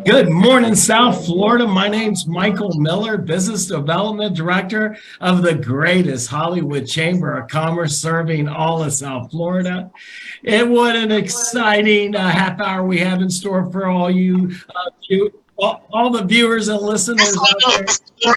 Good morning, South Florida. My name's Michael Miller, Business Development Director of the greatest Hollywood Chamber of Commerce, serving all of South Florida. And what an exciting half hour we have in store for all all the viewers and listeners out there.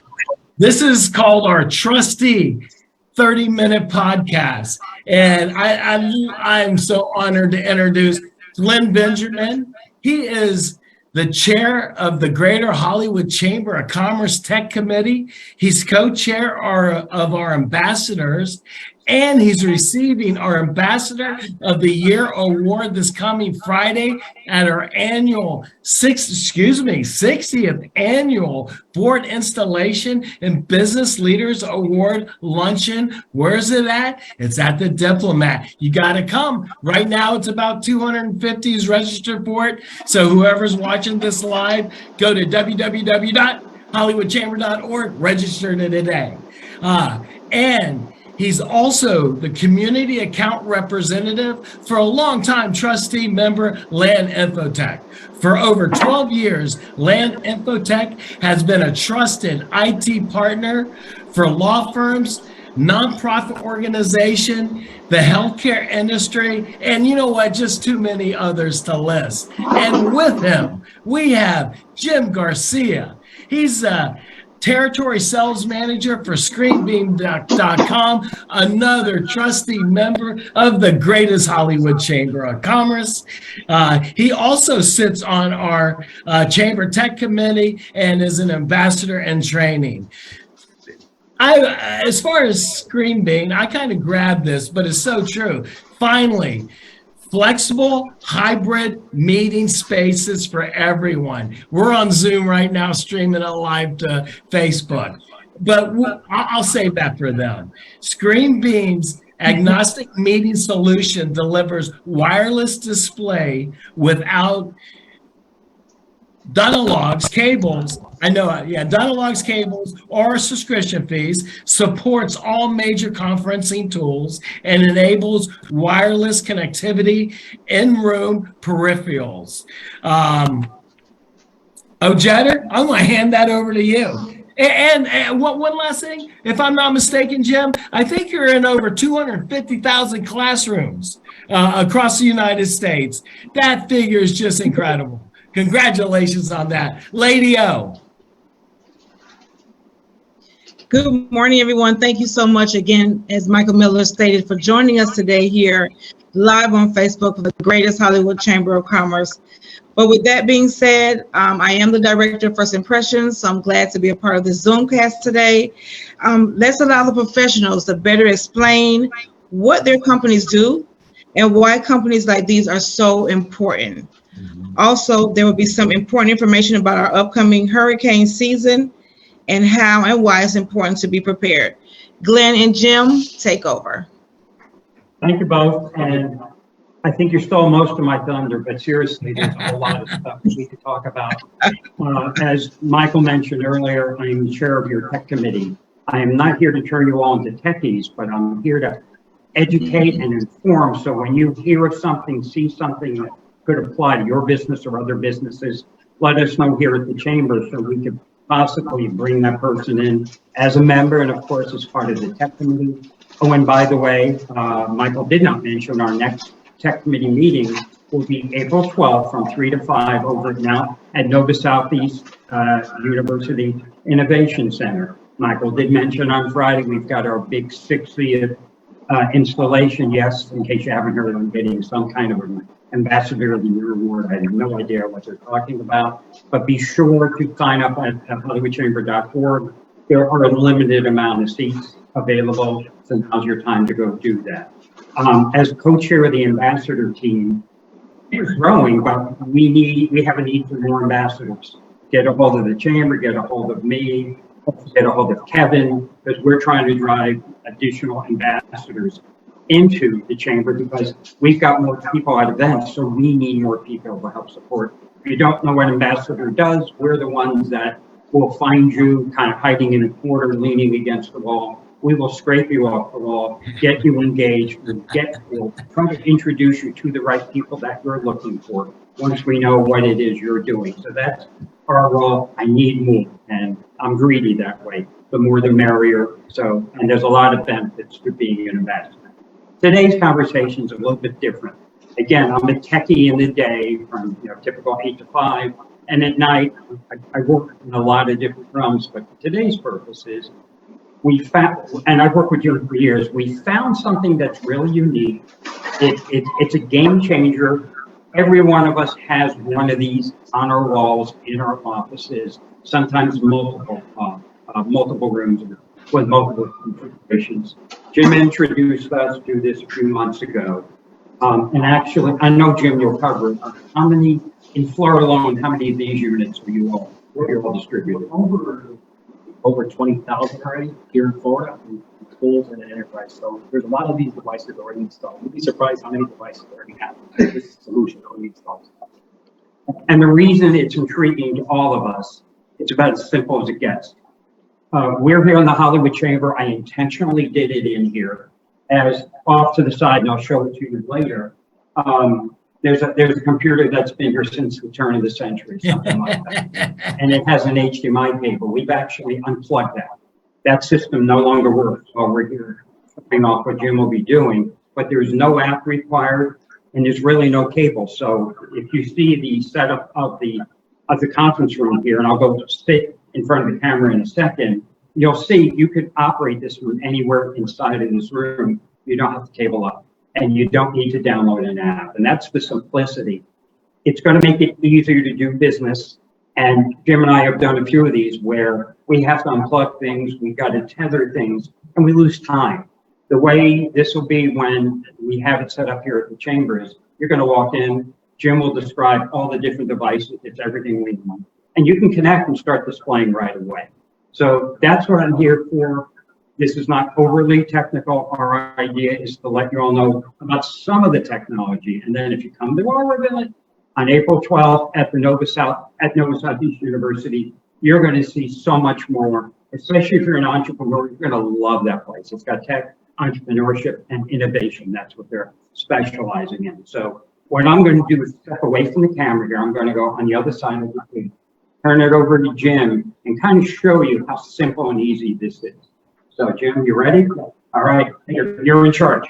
This is called our Trustee 30-minute podcast. And I'm so honored to introduce Glenn Benjamin. He is the chair of the Greater Hollywood Chamber of Commerce Tech Committee. He's co-chair of our ambassadors, and he's receiving our Ambassador of the Year award this coming Friday at our annual 60th annual Board Installation and Business Leaders Award luncheon. Where's it at? It's at the Diplomat. You got to come. Right now, it's about 250 is registered for it. So whoever's watching this live, go to www.hollywoodchamber.org, register today. And he's also the community account representative for a long-time trustee member, LAN Infotech. For over 12 years, LAN Infotech has been a trusted IT partner for law firms, nonprofit organization, the healthcare industry, and you know what, just too many others to list. And with him, we have Jim Garcia. He's a territory sales manager for Screenbeam.com, another trustee member of the greatest Hollywood Chamber of Commerce. He also sits on our Chamber Tech Committee and is an ambassador in training. As far as Screenbeam, I kind of grabbed this, but it's so true. Finally, flexible hybrid meeting spaces for everyone. We're on Zoom right now, streaming it live to Facebook, but I'll save that for them. Screenbeam's agnostic meeting solution delivers wireless display without Dunalogs cables. Dunalogs cables or subscription fees, supports all major conferencing tools, and enables wireless connectivity in-room peripherals. Jeter, I'm going to hand that over to you. And one last thing, if I'm not mistaken, Jim, I think you're in over 250,000 classrooms across the United States. That figure is just incredible. Congratulations on that. Lady O. Good morning, everyone. Thank you so much again, as Michael Miller stated, for joining us today here live on Facebook for the greatest Hollywood Chamber of Commerce. But with that being said, I am the director of First Impressions, so I'm glad to be a part of this Zoomcast today. Let's allow the professionals to better explain what their companies do and why companies like these are so important. Also, there will be some important information about our upcoming hurricane season and how and why it's important to be prepared. Glenn and Jim, take over. Thank you both. And I think you stole most of my thunder, but seriously, there's a whole lot of stuff we could talk about. As Michael mentioned earlier, I'm chair of your tech committee. I am not here to turn you all into techies, but I'm here to educate and inform. So when you hear of something, see something that could apply to your business or other businesses, let us know here at the chamber so we could possibly bring that person in as a member and of course as part of the tech committee. Oh, and by the way, Michael did not mention our next tech committee meeting will be April 12th from 3 to 5 over now at Nova Southeast University Innovation Center. Michael did mention on Friday we've got our big 60th installation. Yes, in case you haven't heard, I'm getting some kind of an Ambassador of the Year award. I have no idea what they're talking about, but be sure to sign up at hollywoodchamber.org. There are a limited amount of seats available, so now's your time to go do that. As co-chair of the ambassador team, it's growing, but we have a need for more ambassadors. Get a hold of the chamber, get a hold of me, get a hold of Kevin, because we're trying to drive additional ambassadors into the chamber because we've got more people at events, so we need more people to help support. If you don't know what ambassador does, we're the ones that will find you kind of hiding in a corner, leaning against the wall, we will scrape you off the wall, get you engaged, we'll try to introduce you to the right people that you're looking for once we know what it is you're doing. So that's our role. I need more, and I'm greedy that way. The more the merrier. So, and there's a lot of benefits to being an ambassador. Today's conversation is a little bit different. Again, I'm a techie in the day from typical 8 to 5, and at night I work in a lot of different realms. But for today's purposes, we found, and I've worked with you for years, we found something that's really unique. It's a game changer. Every one of us has one of these on our walls in our offices, sometimes multiple rooms with multiple configurations. Jim introduced us to this a few months ago. And actually, I know, Jim, you'll cover it. How many, in Florida alone, how many of these units are you all distributed? Over 20,000 already here in Florida, in schools and in enterprise. So there's a lot of these devices already installed. You'd be surprised how many devices already have this solution already installed. And the reason it's intriguing to all of us, it's about as simple as it gets. We're here in the Hollywood Chamber. I intentionally did it in here as off to the side, and I'll show it to you later. There's a computer that's been here since the turn of the century, something like that. And it has an HDMI cable. We've actually unplugged that. That system no longer works while we're here, showing off what Jim will be doing, but there's no app required, and there's really no cable. So if you see the setup of the conference room here, and I'll go sit in front of the camera in a second, you'll see you could operate this from anywhere inside of this room. You don't have to cable up, and you don't need to download an app. And that's the simplicity. It's going to make it easier to do business. And Jim and I have done a few of these where we have to unplug things, we've got to tether things, and we lose time. The way this will be when we have it set up here at the chamber is you're going to walk in, Jim will describe all the different devices, it's everything we want. And you can connect and start displaying right away. So that's what I'm here for. This is not overly technical. Our idea is to let you all know about some of the technology. And then if you come to our event on April 12th at the Nova Southeast University, you're going to see so much more, especially if you're an entrepreneur. You're going to love that place. It's got tech, entrepreneurship, and innovation. That's what they're specializing in. So what I'm going to do is step away from the camera here. I'm going to go on the other side of the screen, turn it over to Jim, and kind of show you how simple and easy this is. So Jim, you ready? All right, you're in charge.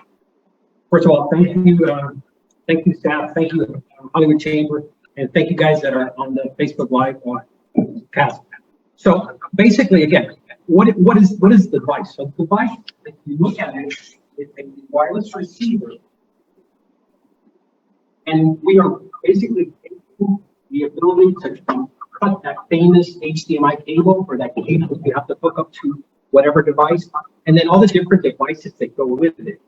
First of all, thank you, staff, thank you, Hollywood Chamber, and thank you guys that are on the Facebook Live cast. So basically, again, what is the device? So the device, if you look at it, it's a wireless receiver, and we are basically taking the ability to cut that famous HDMI cable, or that cable you have to hook up to whatever device, and then all the different devices that go with it.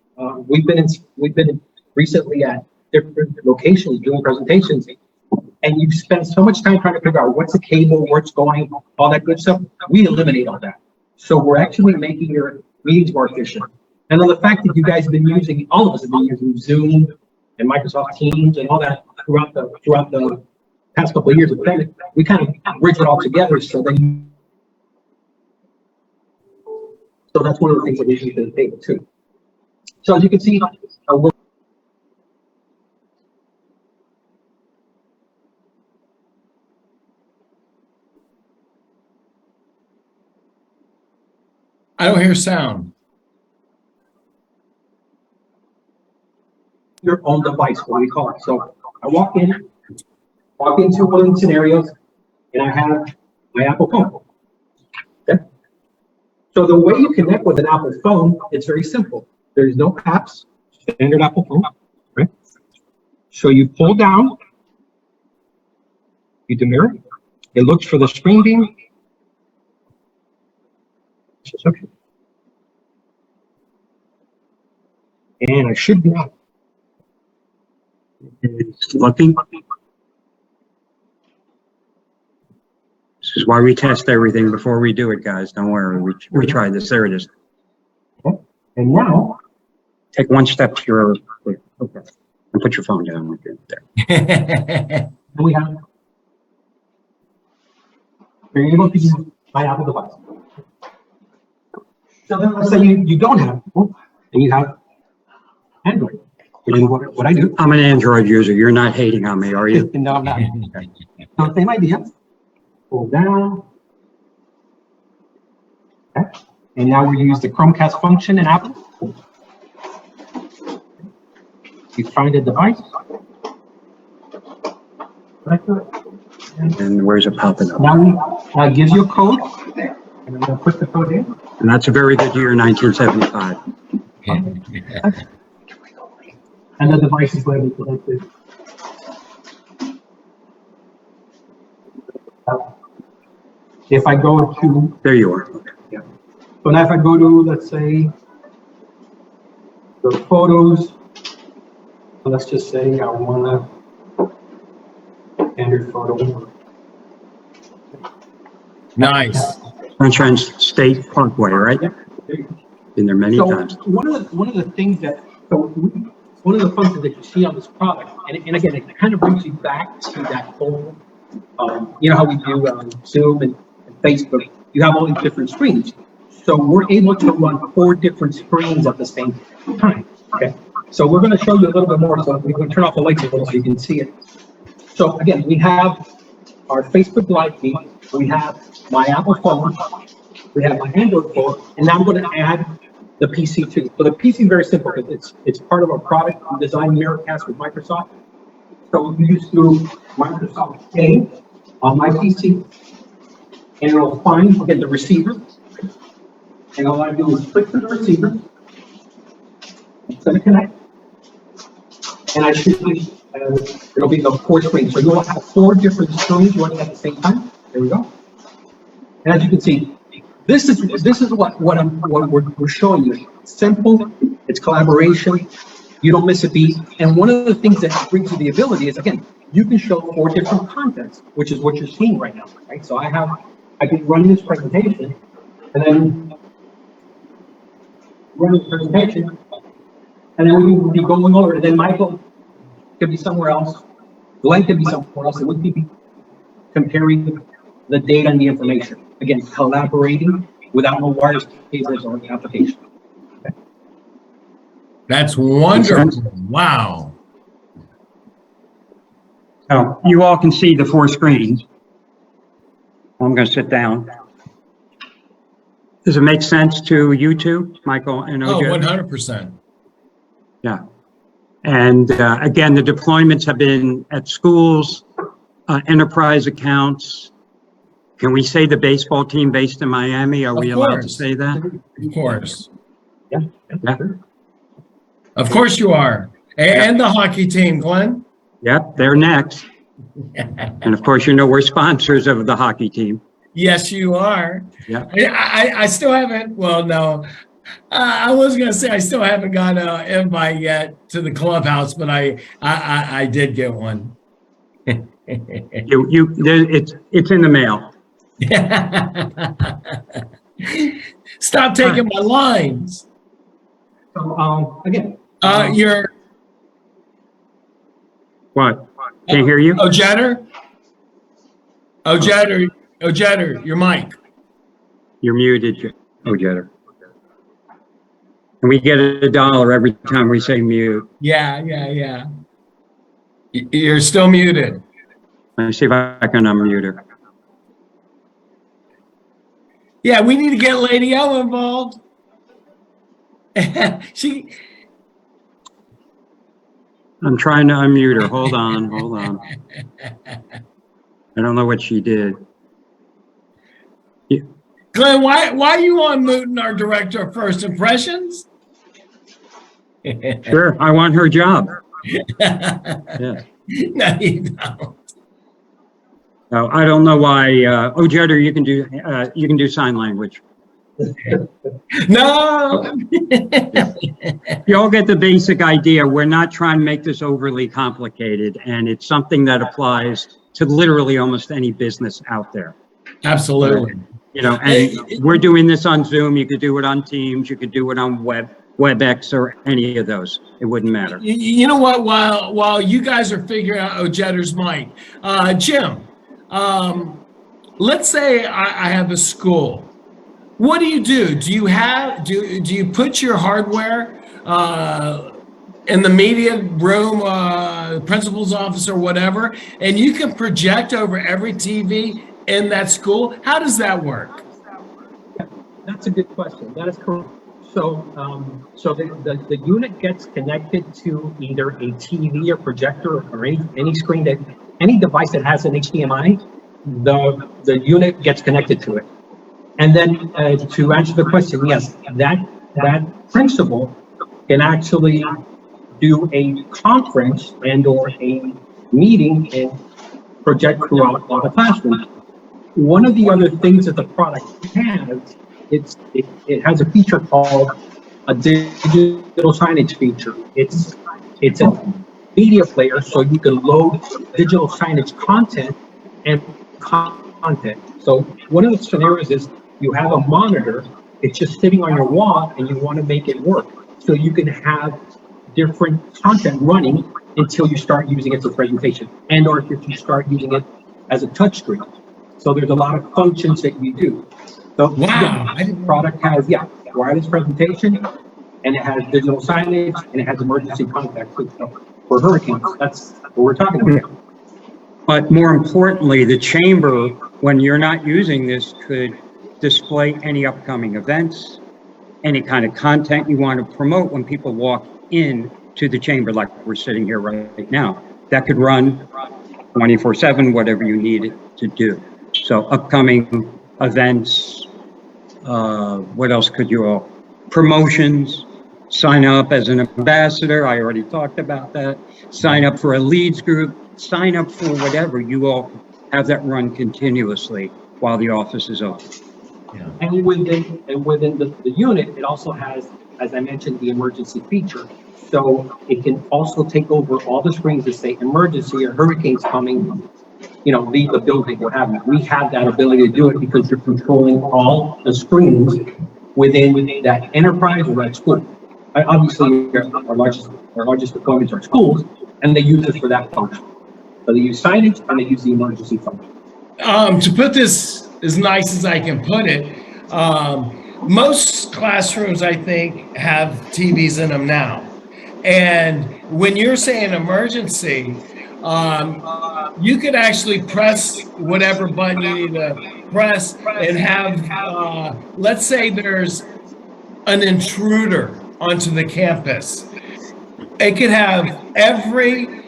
We've been recently at different locations doing presentations, and you spend so much time trying to figure out what's the cable, where it's going, all that good stuff. We eliminate all that. So we're actually making your meetings more efficient. And on the fact that you guys have been using, all of us have been using Zoom and Microsoft Teams and all that throughout the past couple of years of credit, we kind of bridge it all together so that so that's one of the things that we bring to the table too. So as you can see, I don't hear sound. your own device, what we call it. So I walk into one of the scenarios, and I have my Apple phone. Okay. So the way you connect with an Apple phone, it's very simple. There's no apps, standard Apple phone, right? So you pull down, you demir, it looks for the Screenbeam. Okay. And I should be out. It's looking. This is why we test everything before we do it, guys. Don't worry. We tried this. There it is. Okay. And now, Take one step to your, okay, and put your phone down like there. we have, you're able to use my Apple device. So then let's say you don't have Apple and you have Android. And what I do? I'm an Android user. You're not hating on me, are you? No, I'm not. So same idea. Pull down. Okay. And now we use the Chromecast function in Apple. You find a device. And where's it popping up? Now it gives you a code. And I'm going to put the code in. And that's a very good year, 1975. And the device is ready to like this. If I go to, There you are. yeah. So now if I go to, let's say, the photos, so let's just say I want a standard photo. Nice. Sunshine State Parkway, right? Been there many times. One of the things that, one of the functions that you see on this product, and again, it kind of brings you back to that whole, you know how we do Zoom and Facebook, you have all these different screens. So we're able to run 4 different screens at the same time, okay? So we're gonna show you a little bit more, so we can turn off the lights a little so you can see it. So again, we have our Facebook Live feed, we have my Apple phone, we have my Android phone, and now I'm gonna add the PC too. So the PC is very simple, it's part of our product design Miracast with Microsoft. So we use through Microsoft Edge on my PC, and it'll find, again, the receiver. And all I do is click to the receiver. It's going to connect. And I should be, it'll be the 4 screens. So you'll have 4 different screens running at the same time. There we go. And as you can see, this is what we're showing you. It's simple, it's collaboration, you don't miss a beat. And one of the things that brings you the ability is, again, you can show 4 different contents, which is what you're seeing right now, right? So I can run this presentation, and then run the presentation, and then we will be going over it. And then Michael could be somewhere else, Glenn could be somewhere else, and we could be comparing the data and the information. Again, collaborating without no wires, cables, or application. Okay. That's wonderful. Wow. Now, you all can see the 4 screens. I'm going to sit down. Does it make sense to you two, Michael and Oh, OJ? 100%. Yeah. And again, the deployments have been at schools, enterprise accounts. Can we say the baseball team based in Miami? Are we allowed to say that? Of course. Yeah. Yeah. Of course you are. And the hockey team, Glenn. Yep, they're next. And of course, you know, we're sponsors of the hockey team. Yes, you are. Yeah. I still haven't, well, no. I was going to say I still haven't got an invite yet to the clubhouse, but I did get one. It's in the mail. Stop taking my lines. So, again. You're. What? Can't hear you? Jetter, your mic. You're muted, Jetter. And we get $1 every time we say mute. Yeah. You're still muted. Let me see if I can unmute her. Yeah, we need to get Lady L involved. I'm trying to unmute her. Hold on. I don't know what she did. Yeah. Glenn, why are you unmuting our director of first impressions? Sure, I want her job. Yeah. No, you don't. No, I don't know why. Jetter, you can do sign language. No. You all get the basic idea. We're not trying to make this overly complicated, and it's something that applies to literally almost any business out there. Absolutely. You know, and we're doing this on Zoom. You could do it on Teams. You could do it on WebEx or any of those. It wouldn't matter. You know what? While you guys are figuring out Jetter's mic, Jim, let's say I have a school. What do you do? Do you have do you put your hardware in the media room, principal's office or whatever, and you can project over every TV in that school? How does that work? That's a good question. That is correct. So the unit gets connected to either a TV or projector or any screen that, any device that has an HDMI, the unit gets connected to it. And then to answer the question, yes, that principal can actually do a conference and or a meeting and project throughout all the classrooms. One of the other things that the product has, it has a feature called a digital signage feature. It's a media player, so you can load digital signage content and content. So one of the scenarios is you have a monitor, it's just sitting on your wall and you want to make it work. So you can have different content running until you start using it for presentation, and or if you start using it as a touch screen. So there's a lot of functions that you do. So Wow. the product has, wireless presentation, and it has digital signage, and it has emergency contact for hurricanes. That's what we're talking about. But more importantly, the chamber, when you're not using this, could display any upcoming events, any kind of content you want to promote when people walk in to the chamber, like we're sitting here right now. That could run 24/7, whatever you need it to do. So upcoming events, what else could you all? Promotions, sign up as an ambassador. I already talked about that. Sign up for a leads group, sign up for whatever. You all have that run continuously while the office is open. Yeah. And within the unit, it also has, as I mentioned, the emergency feature. So it can also take over all the screens that say emergency or hurricanes coming, leave the building, what have you. We have that ability to do it because you're controlling all the screens within that enterprise or that school. Obviously, our largest deployments are schools, and they use it for that function. So they use signage and they use the emergency function. To put this as nice as I can put it, most classrooms, I think, have TVs in them now. And when you're saying emergency, you could actually press whatever button you need to press and have, let's say there's an intruder onto the campus. It could have every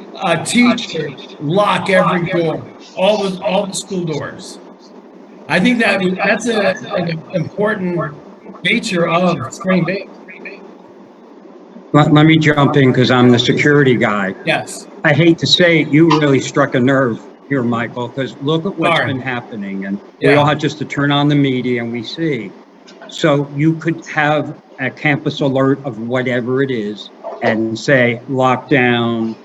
teacher lock every door, all the school doors. I think that's an important feature of Screenbeam. Let me jump in because I'm the security guy. Yes. I hate to say it, you really struck a nerve here, Michael, because look at what's Sorry. been happening. And we all have just to turn on the media and we see. So you could have a campus alert of whatever it is and say lockdown,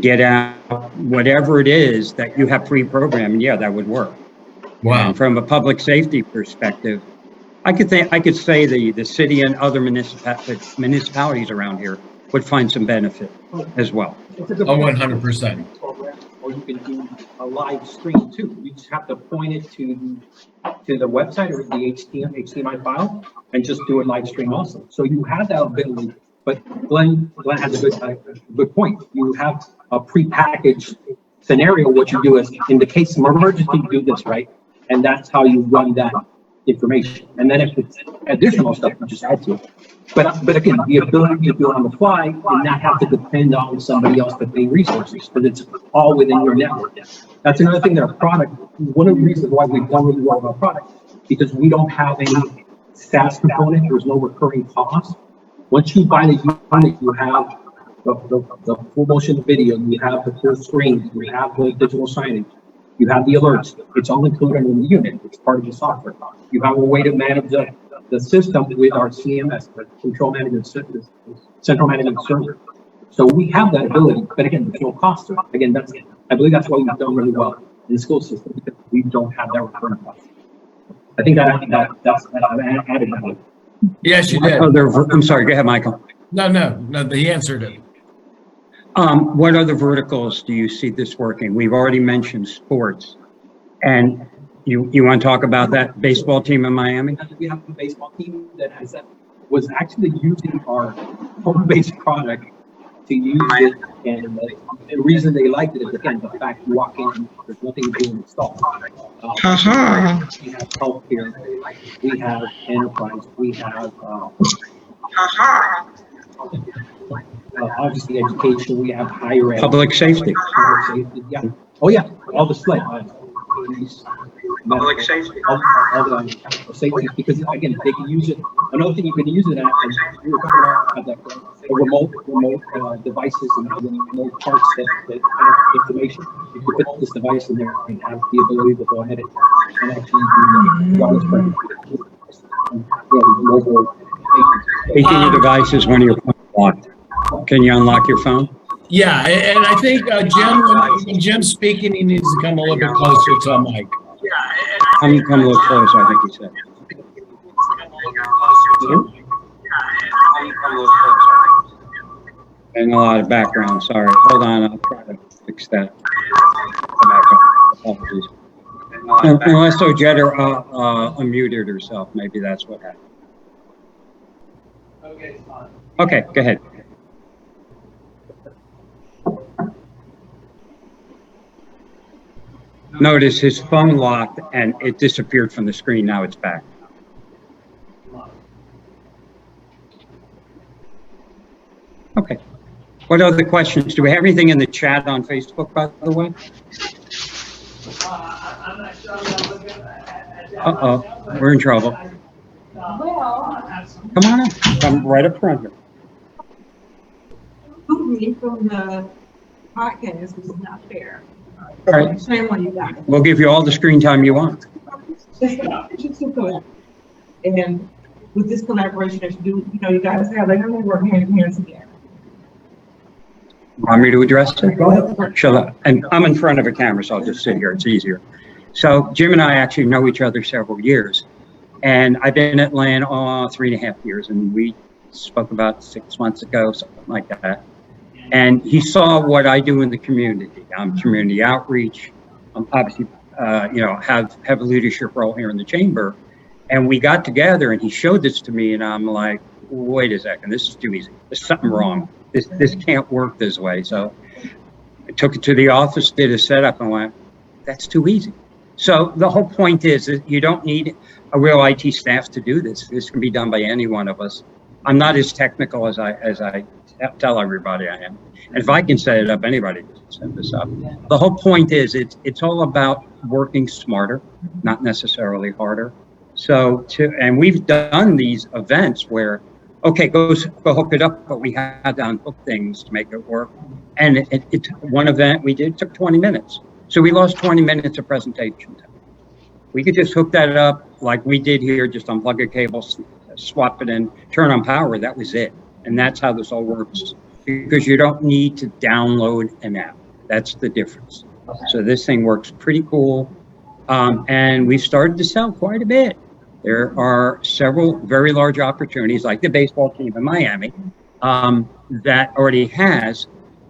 get out, whatever it is that you have pre-programmed, and yeah, that would work. Wow. And from a public safety perspective, I could say the city and other municipalities around here would find some benefit as well. Oh, 100%. Or you can do a live stream too. You just have to point it to the website or the HDMI file and just do a live stream also. So you have that ability. But Glenn has a good point. You have a prepackaged scenario. What you do is, in the case of emergency, you do this, right? And that's how you run that information. And then if it's additional stuff, you just add to it. But again, the ability to do it on the fly and not have to depend on somebody else to pay resources, because it's all within your network. That's another thing that our product, one of the reasons why we've done really well with our product, because we don't have any SaaS component, there's no recurring cost. Once you buy the unit, you have the full motion video, you have the full screen, you have the digital signage, you have the alerts. It's all included in the unit. It's part of the software. You have a way to manage the system with our CMS, the control management system, central management server. So we have that ability, but again, there's no cost to it. Again, I believe that's why we've done really well in the school system, because we don't have that recurring cost. I think that's added value. Yes, you did. I'm sorry, go ahead, Michael. No, he answered it. What other verticals do you see this working? We've already mentioned sports. And You want to talk about that baseball team in Miami? We have a baseball team that was actually using our home-based product to use it, and the reason they liked it is, again, the fact you walk in, there's nothing being installed. Aha. We have healthcare, we have enterprise, we have obviously education, we have higher ed. Public safety. Public safety, yeah. Oh yeah, all the SLED. Police, Public safety. all the safety, because again, they can use it. Another thing you can use it at, is we were talking about that remote devices and remote parts that have information. You can put this device in there and have the ability to go ahead and actually do wireless practice. Mobile. Taking your device is when your phone's locked. Can you unlock your phone? Yeah, and I think when Jim's speaking, he needs to come a little bit closer to a mic. Come a little closer, I think he said. And a lot of background, sorry. Hold on, I'll try to fix that. Apologies. Unless Ojeda unmuted herself, maybe that's what happened. Okay, go ahead. Notice his phone locked and it disappeared from the screen. Now it's back. Okay. What other questions? Do we have anything in the chat on Facebook, by the way? Uh-oh, we're in trouble. Come on up. Come right up front here. Me from the podcast is not fair. All right. Shame on you guys. We'll give you all the screen time you want. And with this collaboration that you do, you guys have, like, I'm working hand in hand together. Want me to address it? Go ahead. Shall I? And I'm in front of a camera, so I'll just sit here. It's easier. So Jim and I actually know each other several years. And I've been at LAN 3.5 years, and we spoke about 6 months ago, something like that. And he saw what I do in the community. I'm community outreach. I'm obviously, have a leadership role here in the chamber. And we got together and he showed this to me and I'm like, wait a second, this is too easy. There's something wrong. This can't work this way. So I took it to the office, did a setup and went, that's too easy. So the whole point is that you don't need a real IT staff to do this. This can be done by any one of us. I'm not as technical as I tell everybody I am. And if I can set it up, anybody can set this up. The whole point is it's all about working smarter, not necessarily harder. So and we've done these events where, okay, go hook it up, but we had to unhook things to make it work. And one event we did took 20 minutes. So we lost 20 minutes of presentation time. We could just hook that up like we did here, just unplug a cable, swap it in, turn on power, that was it. And that's how this all works, because you don't need to download an app. That's the difference. So this thing works pretty cool. And we've started to sell quite a bit. There are several very large opportunities, like the baseball team in Miami, that already has.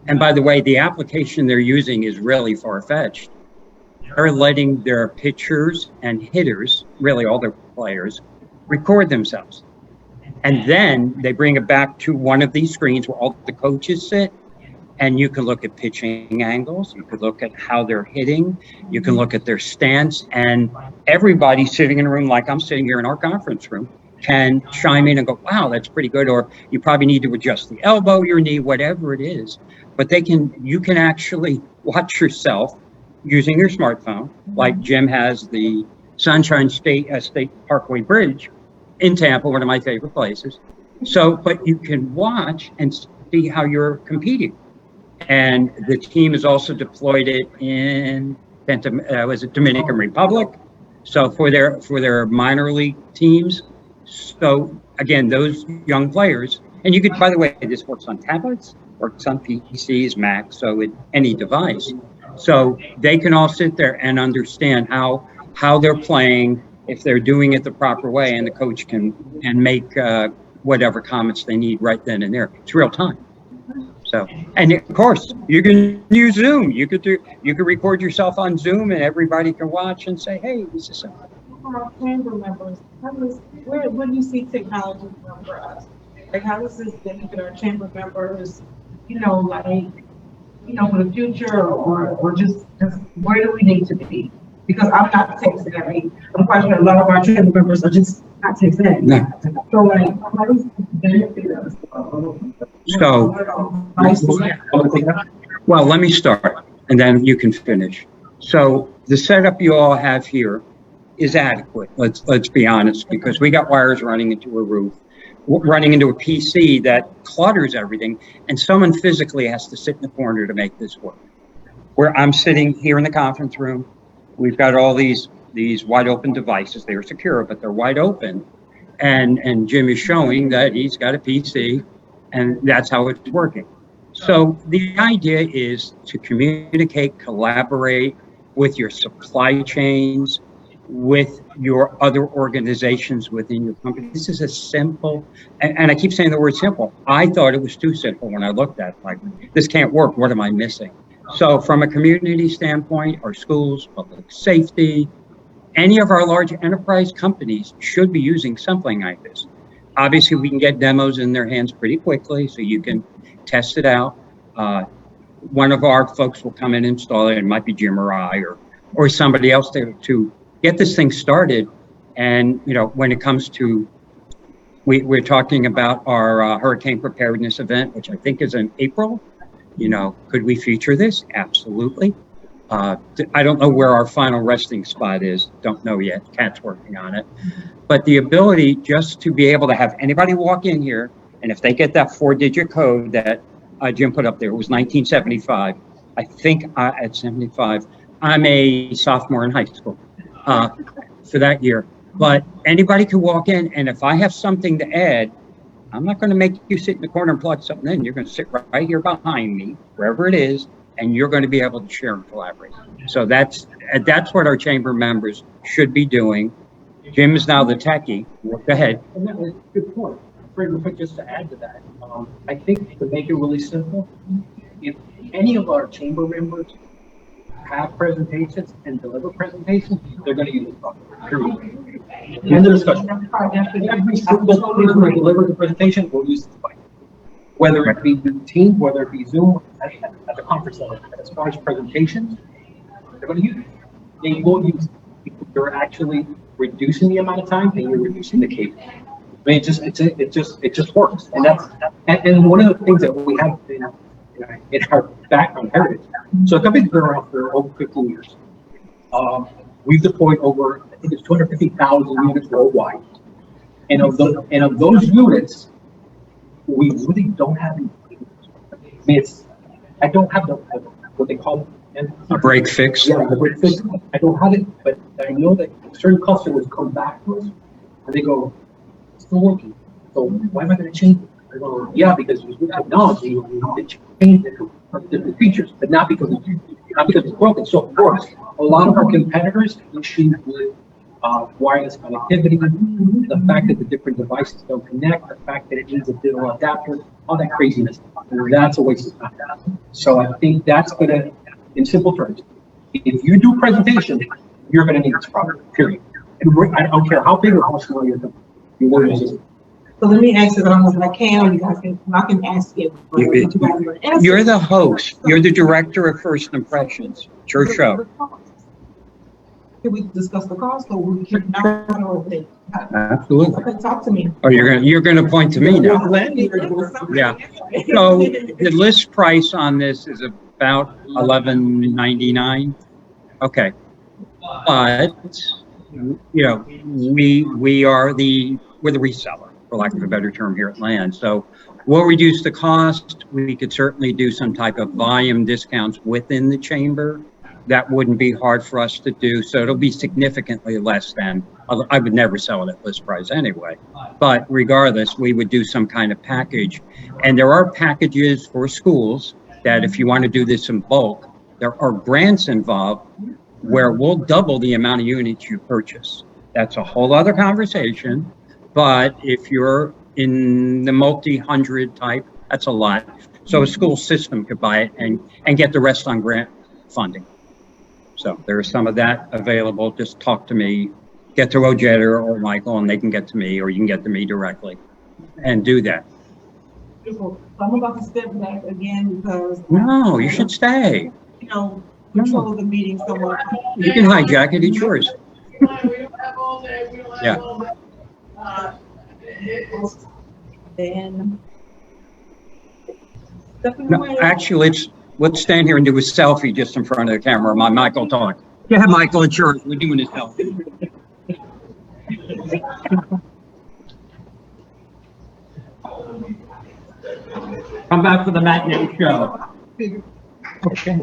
And by the way, the application they're using is really far-fetched. They're letting their pitchers and hitters, really all their players, record themselves. And then they bring it back to one of these screens where all the coaches sit, and you can look at pitching angles, you could look at how they're hitting, you can look at their stance, and everybody sitting in a room like I'm sitting here in our conference room can chime in and go, wow, that's pretty good, or you probably need to adjust the elbow, your knee, whatever it is. But you can actually watch yourself using your smartphone, like Jim has the Sunshine State Parkway Bridge in Tampa, one of my favorite places. So, but you can watch and see how you're competing. And the team has also deployed it in Dominican Republic. So for their minor league teams. So again, those young players, and you could, by the way, this works on tablets, works on PCs, Macs, so with any device. So they can all sit there and understand how they're playing, if they're doing it the proper way, and the coach can make whatever comments they need right then and there. It's real time. So, and of course, you can use Zoom. You could record yourself on Zoom, and everybody can watch and say, "Hey, this is something." For our chamber members, where do you see technology going for us? Like, how does this benefit our chamber members, for the future, or just where do we need to be? Because I'm not tech savvy. I'm quite sure a lot of our chamber members are just not tech savvy. No. So, like, how does this benefit us? So, well, let me start, and then you can finish. So, the setup you all have here is adequate. Let's be honest, because we got wires running into a roof, running into a PC that clutters everything, and someone physically has to sit in the corner to make this work. Where I'm sitting here in the conference room, we've got all these wide open devices. They're secure, but they're wide open. And Jim is showing that he's got a PC, and that's how it's working. So the idea is to communicate, collaborate with your supply chains, with your other organizations within your company. This is a simple, and I keep saying the word simple. I thought it was too simple when I looked at it, like, this can't work, what am I missing? So from a community standpoint, our schools, public safety, any of our large enterprise companies should be using something like this. Obviously, we can get demos in their hands pretty quickly, so you can test it out. One of our folks will come in and install it. It might be Jim or I, or somebody else to get this thing started. And when it comes to, we're talking about our hurricane preparedness event, which I think is in April. Could we feature this? Absolutely. I don't know where our final resting spot is. Don't know yet. Kat's working on it. But the ability just to be able to have anybody walk in here, and if they get that 4-digit code that Jim put up there, it was 1975. I think at 75, I'm a sophomore in high school for that year. But anybody can walk in, and if I have something to add, I'm not going to make you sit in the corner and plug something in. You're going to sit right here behind me, wherever it is, and you're going to be able to share and collaborate. So that's what our chamber members should be doing. Jim is now the techie. Go ahead. And that was a good point. Real quick, just to add to that, I think to make it really simple, if any of our chamber members have presentations and deliver presentations, they're going to use this software. Period. End of discussion. Every single person who delivers a presentation will use this device. Whether it be Teams, whether it be Zoom, at the conference level. As far as presentations, they're going to use it. They will use it because you're actually reducing the amount of time and you're reducing the cable. I mean, it just works, and and one of the things that we have in our background heritage. So the company's been around for over 15 years. We've deployed over, I think it's 250,000 units worldwide, and of those units, we really don't have any. I mean, I don't have what they call a break fix. Yeah, the break fix. I don't have it, but I know that certain customers come back to us and they go, still working. So why am I going to change it? I go, yeah, because with technology, we need to change the features, but not because it's broken. So of course, a lot of our competitors issues with wireless connectivity, the fact that the different devices don't connect, the fact that it needs a digital adapter, all that craziness. And that's a waste of time. So I think that's going to, in simple terms, if you do presentation, you're going to need this product. Period. And I don't care how big or how small you're doing. So let me ask it almost like I can, you guys I can ask it. You're the host. You're the director of First Impressions. It's your show. Can we discuss the cost, or we can not over it? Absolutely. Okay, talk to me. Oh, you're gonna point to me now. Yeah. So the list price on this is about $11.99. Okay. But we're the reseller, for lack of a better term, here at LAN. So we'll reduce the cost. We could certainly do some type of volume discounts within the chamber. That wouldn't be hard for us to do. So it'll be significantly less than, I would never sell it at list price anyway. But regardless, we would do some kind of package. And there are packages for schools that if you want to do this in bulk, there are grants involved where we'll double the amount of units you purchase. That's a whole other conversation. But if you're in the multi-hundred type, that's a lot. so a school system could buy it and get the rest on grant funding. So there is some of that available. Just talk to me, get to Rojetta or Michael, and they can get to me, or you can get to me directly and do that. So I'm about to step back again because. No, you should stay. You know, control the meeting so much. You can hijack it, it's yours. Yeah. Then. No, actually, let's stand here and do a selfie just in front of the camera. My Michael talk. Go ahead, Michael, it's yours. We're doing a selfie. Come back for the matinee show. Okay.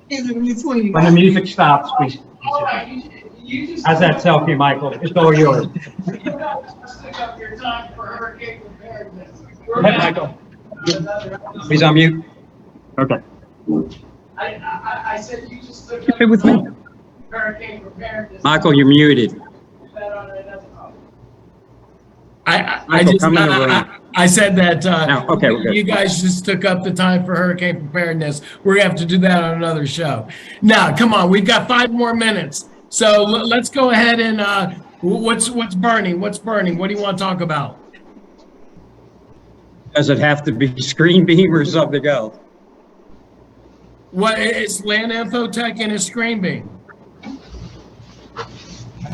When the music stops, please. How's that selfie, Michael? It's all yours. Go ahead, Michael. He's on mute. Okay. I said you just took Keep it with me. hurricane preparedness. Michael, you're muted. I said that No, okay, we're good. you guys just took up the time for hurricane preparedness. We're gonna have to do that on another show. Now, come on, we've got 5 more minutes. So let's go ahead and what's burning? What's burning? What do you want to talk about? Does it have to be Screenbeam or something else? What it's LAN Infotech and it's Screenbeam.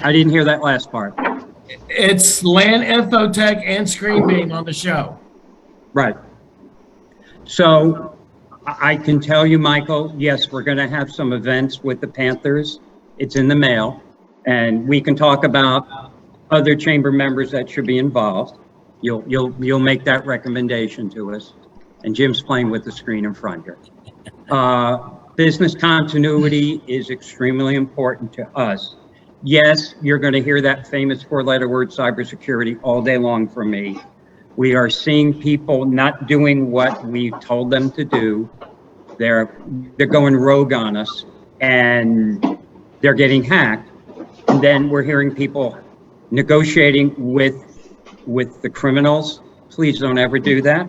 I didn't hear that last part. It's LAN Infotech and Screenbeam on the show. Right. So I can tell you, Michael, yes, we're going to have some events with the Panthers. It's in the mail, and we can talk about other chamber members that should be involved. You'll make that recommendation to us. And Jim's playing with the screen in front here. Business continuity is extremely important to us. Yes, you're going to hear that famous 4-letter word, cybersecurity, all day long from me. We are seeing people not doing what we told them to do. They're going rogue on us, and they're getting hacked. And then we're hearing people negotiating with the criminals. Please don't ever do that.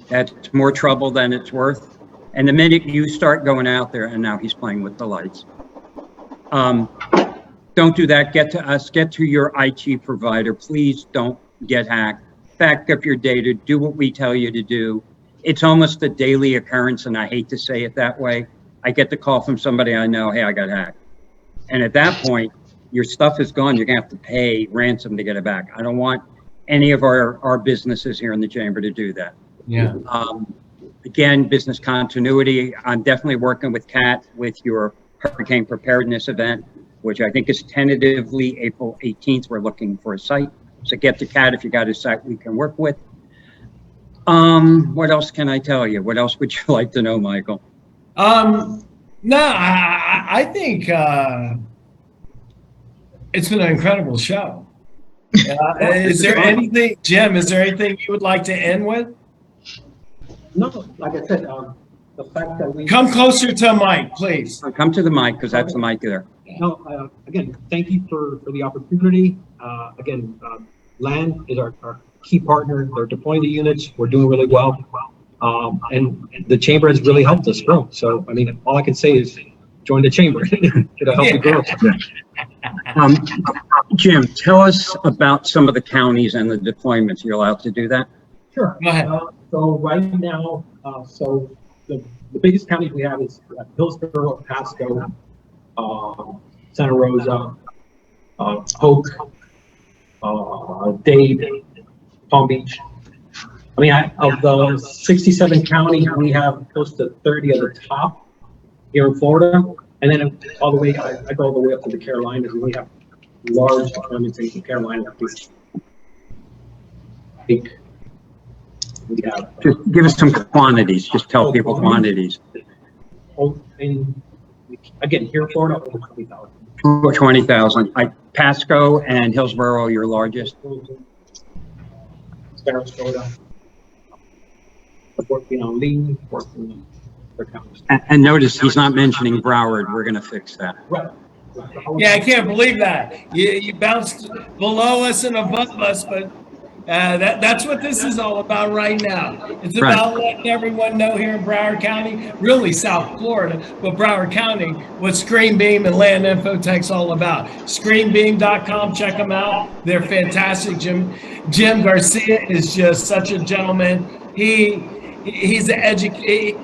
That's more trouble than it's worth. And the minute you start going out there, and now he's playing with the lights. Don't do that. Get to us, get to your IT provider. Please don't get hacked. Back up your data, do what we tell you to do. It's almost a daily occurrence, and I hate to say it that way. I get the call from somebody I know, hey, I got hacked. And at that point, your stuff is gone. You're gonna have to pay ransom to get it back. I don't want any of our businesses here in the chamber to do that. Yeah. Again, business continuity. I'm definitely working with Kat with your hurricane preparedness event, which I think is tentatively April 18th. We're looking for a site. So get to Kat if you got a site we can work with. What else can I tell you? What else would you like to know, Michael? No, I think it's been an incredible show. Is there anything, Jim, is there anything you would like to end with? No, like I said, the fact that we. Come closer to a mic, please. Come to the mic, because that's the mic there. No, again, thank you for the opportunity. Again, LAN is our key partner. They're deploying the units. We're doing really well. And the chamber has really helped us grow. So, I mean, all I can say is join the chamber. It'll help you grow. Jim, tell us about some of the counties and the deployments. You're allowed to do that? Sure. Go ahead. So right now, so the biggest counties we have is Hillsborough, Pasco, Santa Rosa, Hope, Dade, Palm Beach. I mean, of the 67 counties, we have close to 30 at the top here in Florida. And then all the way, I go all the way up to the Carolinas, and we have large deployments in the Carolinas. We have, Just give us some quantities. Just tell people quantities. Again, here in Florida, over 20,000. Over 20,000. Pasco and Hillsborough are your largest. Sarasota, working on Lee, working on their counties. And notice he's not mentioning Broward. We're going to fix that. Right. Yeah, I can't believe that. You bounced below us and above us, but That's what this is all about right now. It's about letting everyone know here in Broward County, really South Florida, but Broward County, what Screenbeam and LAN Infotech's all about. Screenbeam.com, check them out. They're fantastic. Jim Garcia is just such a gentleman. He's an educator.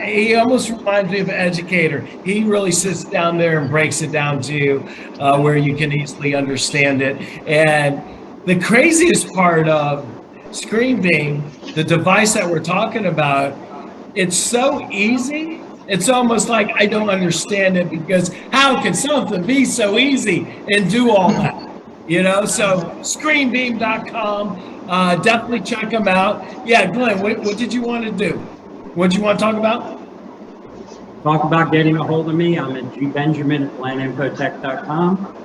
He almost reminds me of an educator. He really sits down there and breaks it down to you where you can easily understand it. And the craziest part of Screenbeam, the device that we're talking about, it's so easy. It's almost like I don't understand it, because how can something be so easy and do all that? You know, so Screenbeam.com, definitely check them out. Yeah, Glenn, what did you want to do? What did you want to talk about? Talk about getting a hold of me. I'm at gbenjamin@laninfotech.com.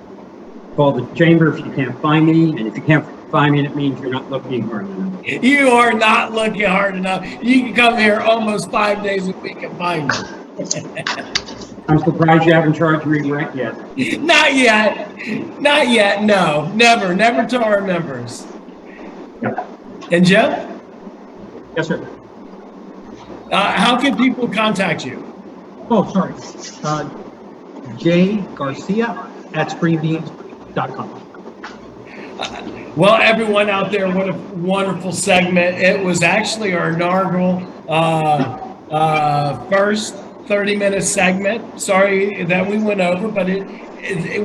Call the chamber if you can't find me, and if you can't find me, it means you're not looking hard enough. You are not looking hard enough. You can come here almost 5 days a week and find me. I'm surprised you haven't charged me rent yet. Not yet. Not yet. No, never to our members. Yep. And Jim, Yes, sir. how can people contact you? Oh, sorry. J Garcia at Screenbeam.com. Well, everyone out there, what a wonderful segment. It was actually our inaugural first 30-minute segment. Sorry that we went over, but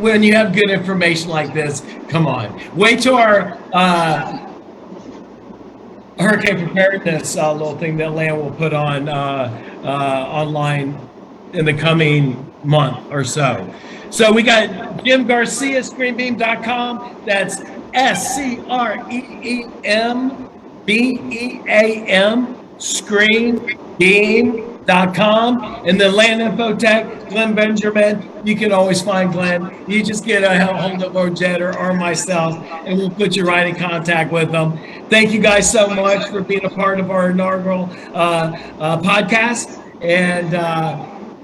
when you have good information like this, come on. Wait till our hurricane preparedness little thing that LAN will put on online in the coming month or so. So we got Jim Garcia, Screenbeam.com. That's SCREEMBEAM, Screenbeam.com. And then LAN Infotech, Glenn Benjamin. You can always find Glenn. You just get a hold of Ojed or myself, and we'll put you right in contact with them. Thank you guys so much for being a part of our inaugural podcast. And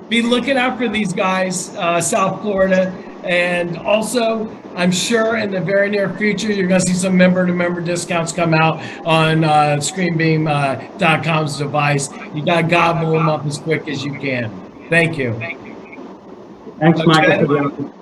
be looking out for these guys, South Florida. And also, I'm sure in the very near future, you're going to see some member-to-member discounts come out on Screenbeam.com's device. You got to gobble them up as quick as you can. Thank you. Thanks, Okay. Michael, for the opportunity.